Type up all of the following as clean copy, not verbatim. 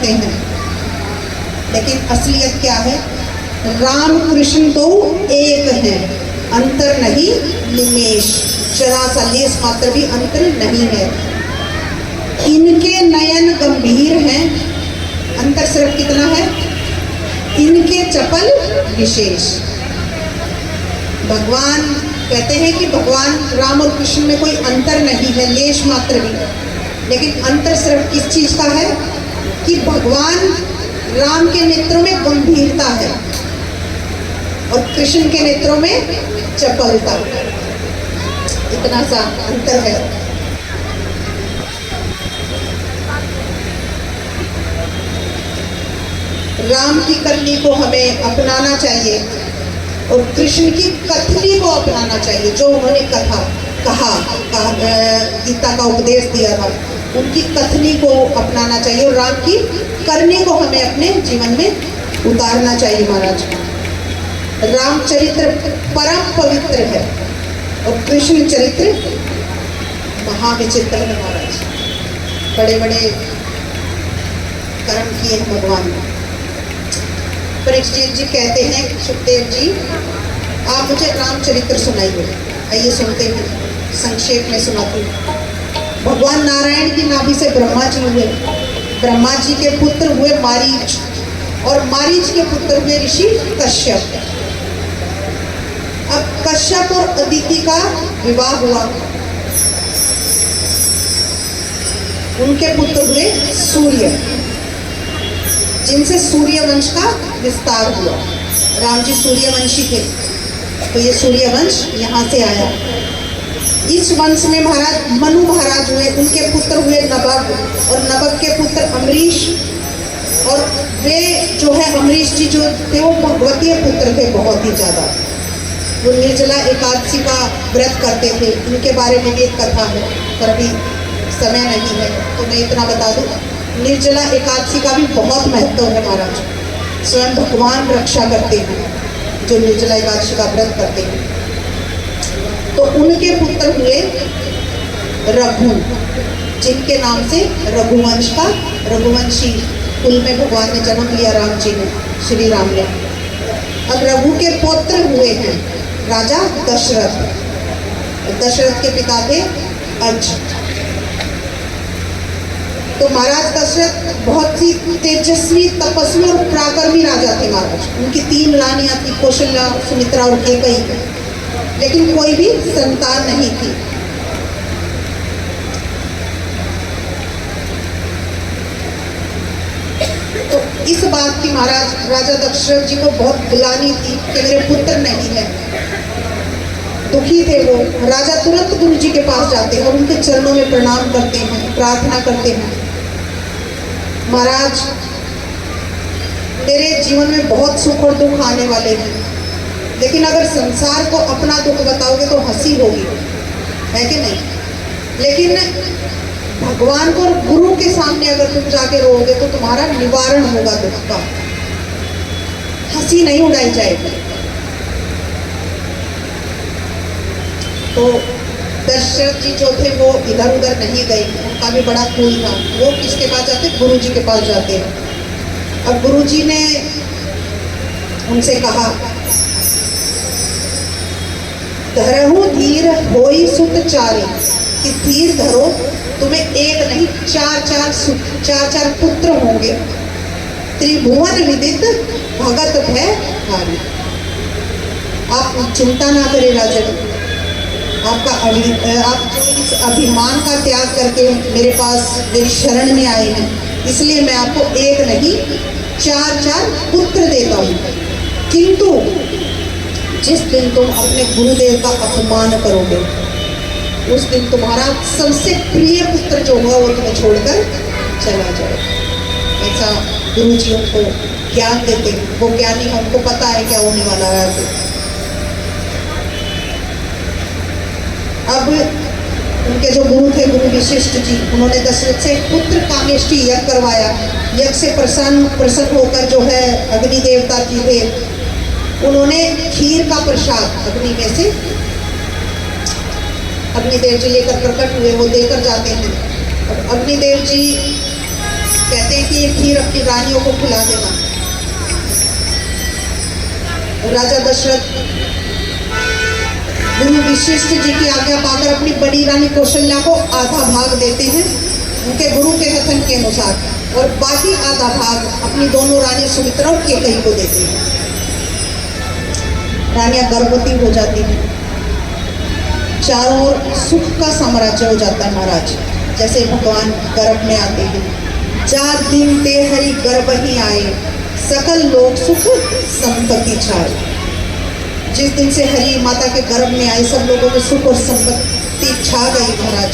करते हैं, लेकिन असलियत क्या है? राम कृष्ण तो एक हैं, अंतर नहीं निमेष, जरा सा लेस मात्र भी अंतर नहीं है। इनके नयन गंभीर हैं, अंतर सिर्फ कितना है? इनके चपल विशेष। भगवान कहते हैं कि भगवान राम और कृष्ण में कोई अंतर नहीं है, लेश मात्र भी, लेकिन अंतर सिर्फ किस चीज का है कि भगवान राम के नेत्रों में गंभीरता है और कृष्ण के नेत्रों में चपलता, इतना सा अंतर है। राम की करनी को हमें अपनाना चाहिए और कृष्ण की कथनी को अपनाना चाहिए। जो उन्होंने कहा गीता का उपदेश दिया था, उनकी कथनी को अपनाना चाहिए और राम की करनी को हमें अपने जीवन में उतारना चाहिए। महाराज, रामचरित्र परम पवित्र है और कृष्ण चरित्र महाविचित्र है। महाराज, बड़े बड़े कर्म किए हैं भगवान ने। परीक्षित जी कहते हैं, सुखदेव जी आप मुझे रामचरित्र सुनाइए। आइए सुनते हैं, संक्षेप में सुनाती हूँ। भगवान नारायण की नाभि से ब्रह्मा जी हुए, ब्रह्मा जी के पुत्र हुए मारीच और मारीच के पुत्र हुए ऋषि कश्यप। अब कश्यप और अदिति का विवाह हुआ, उनके पुत्र हुए सूर्य, जिनसे सूर्यवंश का विस्तार हुआ। राम जी सूर्यवंशी थे, तो ये सूर्यवंश यहाँ से आया। इस वंश में महाराज मनु महाराज हुए, उनके पुत्र हुए नभग और नभग के पुत्र अमरीश, और वे जो है अमरीश जी जो थे वो भगवतीय पुत्र थे बहुत ही ज़्यादा। वो निर्जला एकादशी का व्रत करते थे, उनके बारे में भी एक कथा है, पर अभी समय नहीं है तो मैं इतना बता दूँ। निर्जला एकादशी का भी बहुत महत्व है महाराज, स्वयं भगवान रक्षा करते हैं जो निर्जला एकादशी का व्रत करते हैं। तो उनके पुत्र हुए रघु, जिनके नाम से रघुवंश का, रघुवंशी कुल में भगवान ने जन्म लिया राम जी ने, श्री राम ने। अब रघु के पुत्र हुए हैं राजा दशरथ, दशरथ के पिता थे अज। तो महाराज दशरथ बहुत ही तेजस्वी, तपस्वी और पराक्रमी राजा थे महाराज। उनकी 3 रानियां थी, कौशल्या, सुमित्रा और कैकेयी, लेकिन कोई भी संतान नहीं थी। तो इस बात की महाराज राजा दशरथ जी को बहुत ग्लानि थी कि मेरे पुत्र नहीं है, दुखी थे वो। राजा तुरंत गुरु जी के पास जाते हैं और उनके चरणों में प्रणाम करते हैं, प्रार्थना करते हैं, महाराज मेरे जीवन में बहुत सुख और दुख आने वाले हैं, लेकिन अगर संसार को अपना दुख बताओगे तो हंसी होगी, है कि नहीं? लेकिन भगवान को और गुरु के सामने अगर तुम जाके रोओगे तो तुम्हारा निवारण होगा दुख का, हंसी नहीं उड़ाई जाएगी। तो दशरथ जी जो थे वो इधर उधर नहीं गए, उनका भी बड़ा कुल था। वो किसके पास जाते? गुरु जी के पास जाते हैं। अब गुरु जी ने उनसे कहा, धरहु धीर होई सुत चारी, कि धीर धरो, तुम्हें एक नहीं 4 पुत्र होंगे। त्रिभुवन विदित भगत भय हारी। आप चिंता ना करें राजन, आप जो इस अभिमान का त्याग करके मेरे पास मेरी शरण में आए हैं, इसलिए मैं आपको एक नहीं 4 पुत्र देता हूँ। किंतु जिस दिन तुम अपने गुरुदेव का अपमान करोगे, उस दिन तुम्हारा सबसे प्रिय पुत्र जो होगा वो तुम्हें छोड़कर चला जाए। ऐसा गुरु जी उनको ज्ञान देते हैं, वो ज्ञानी है, उनको पता है क्या होने वाला है। अब उनके जो गुरु थे, गुरु विशिष्ट जी, उन्होंने दशरथ से पुत्र कामेष्टि यज्ञ करवाया। यज्ञ से प्रसन्न होकर जो है अग्नि देवता जी थे, उन्होंने खीर का प्रसाद अग्नि में से, अग्निदेव जी लेकर प्रकट हुए, वो देकर जाते हैं। अब अग्निदेव जी कहते हैं कि ये खीर अपनी रानियों को खिला देना। राजा दशरथ गुरु वशिष्ठ जी की आज्ञा पाकर अपनी बड़ी रानी कौशल्या को आधा भाग देते हैं उनके गुरु के कथन के अनुसार, और बाकी आधा भाग अपनी दोनों रानी सुमित्रा और कैकेयी को देते हैं। रानियां गर्भवती हो जाती हैं, चारों ओर सुख का साम्राज्य हो जाता है महाराज। जैसे भगवान गर्भ में आते हैं, 4 दिन ते हरि गर्भ ही आए, सकल लोक सुख संपत्ति छाए। जिस दिन से हरि माता के गर्भ में आए, सब लोगों में सुख और संपत्ति छा गई महाराज।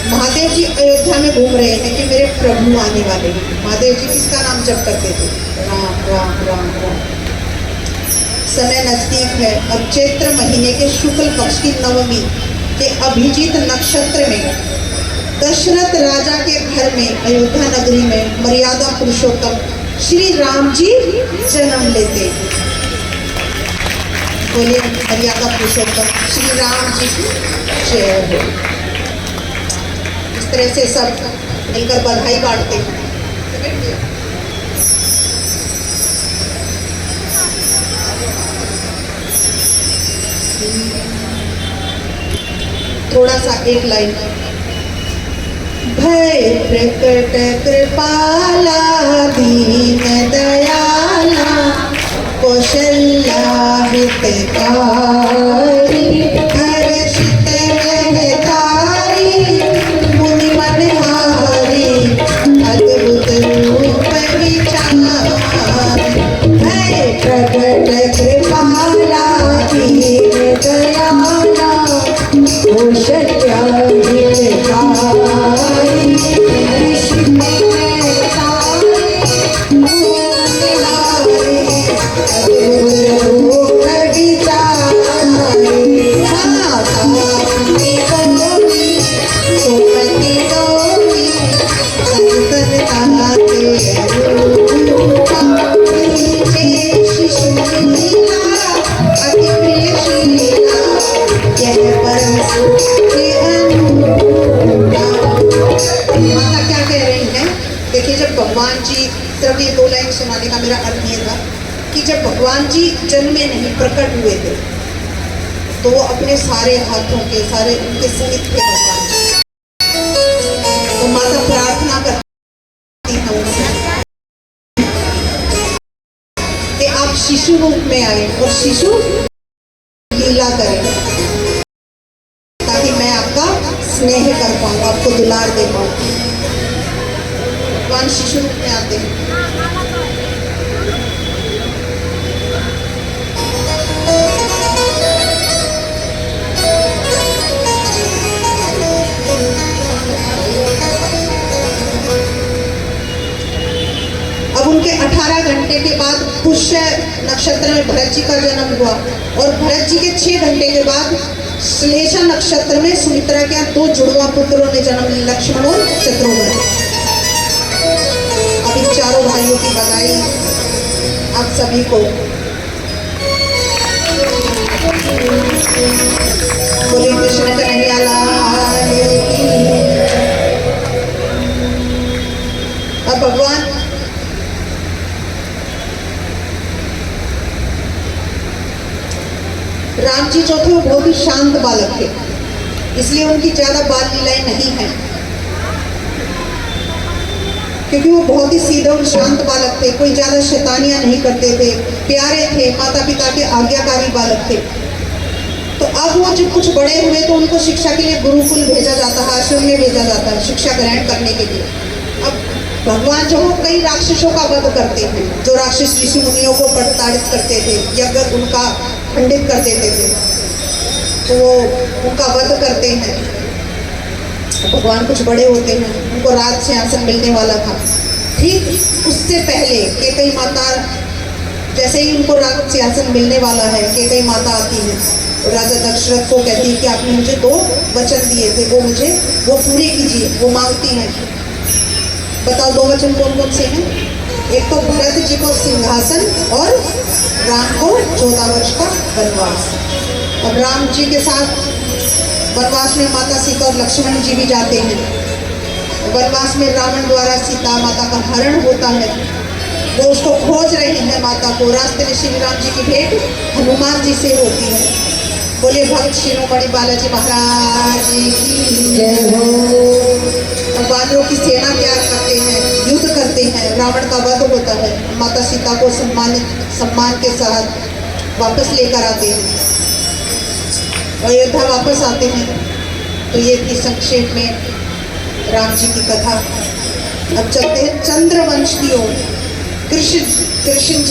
महादेव जी अयोध्या में घूम रहे हैं कि मेरे प्रभु आने वाले हैं। महादेव जी किसका नाम जप करते थे? राम राम राम राम। समय नजदीक है। अब चैत्र महीने के शुक्ल पक्ष की नवमी के अभिजीत नक्षत्र में दशरथ राजा के घर में अयोध्या नगरी में मर्यादा पुरुषोत्तम श्री राम जी जन्म लेते हैं। बोलिए मर्यादा पुरुषोत्तम श्री राम जी की जय हो। इस तरह से सब मिलकर बधाई बांटते हैं। थोड़ा सा एक लाइन। भय प्रकट कृपाला दीन दयाला कौशल्या हितकारी हर्षित महतारी मुनि मनहारी अद्भुत रूप विचार। भय प्रकट कृपाला दीन दयाला कौशल्या भगवान जी, सिर्फ ये 2 लाइन सुनाने का मेरा अर्थ ये था कि जब भगवान जी जन्मे नहीं प्रकट हुए थे तो वो अपने सारे हाथों के सारे उनके सहित थे भगवान जी। तो माता प्रार्थना करती है उनसे कि आप शिशु रूप में आए और शिशु लीला करें ताकि मैं आपका स्नेह कर पाऊँ, आपको दुलार दे पाऊँ। भगवान शिशु रूप में आते हैं। अब उनके 18 घंटे के बाद पुष्य नक्षत्र में भरत जी का जन्म हुआ और भरत जी के 6 घंटे के बाद श्लेषा नक्षत्र में सुमित्रा के 2 जुड़वा पुत्रों ने जन्म लिया, लक्ष्मण और शत्रुघ्न। अभी चारों भाइयों की बधाई आप सभी को। बोले कृष्ण कन्हैया लाल की। अब भगवान राम जी जो थे वो बहुत ही शांत बालक थे, इसलिए उनकी ज्यादा बाल लीलाएं नहीं हैं, क्योंकि वो बहुत ही सीधे और शांत बालक थे। कोई ज्यादा शैतानियां नहीं करते थे, प्यारे थे, माता पिता के आज्ञाकारी बालक थे। तो अब वो जब कुछ बड़े हुए तो उनको शिक्षा के लिए गुरुकुल भेजा जाता है, आश्रम में भेजा जाता है शिक्षा ग्रहण करने के लिए। अब भगवान जो कई राक्षसों का वध करते हैं, जो राक्षस ऋषि मुनियों को प्रताड़ित करते थे, यज्ञ उनका खंडित कर देते थे, तो वो उनका वध करते हैं। भगवान कुछ बड़े होते हैं, उनको राज सिंहासन मिलने वाला था। ठीक उससे पहले कैकेयी माता, जैसे ही उनको राज सिंहासन मिलने वाला है, कैकेयी माता आती है और राजा दशरथ को कहती है कि आपने मुझे 2 वचन दिए थे, वो पूरे कीजिए। वो मांगती हैं, बताओ 2 वचन कौन कौन से हैं? एक तो भरत जी को सिंहासन और राम को 14 वर्ष का वनवास। अब राम जी के साथ वनवास में माता सीता और लक्ष्मण जी भी जाते हैं। वनवास में रावण द्वारा सीता माता का हरण होता है। वो उसको खोज रहे हैं माता को। रास्ते में श्री राम जी की भेंट हनुमान जी से होती है। बोले भक्त शिरोमणि बालाजी महाराज की जय हो। और वानरों की सेना तैयार करते हैं, युद्ध करते हैं, रावण का वध होता है। माता सीता को सम्मान के साथ वापस लेकर आते हैं, अयोध्या वापस आते हैं। तो ये थी संक्षेप में राम जी की कथा। अब चलते हैं चंद्रवंश की ओर। कृष्ण जी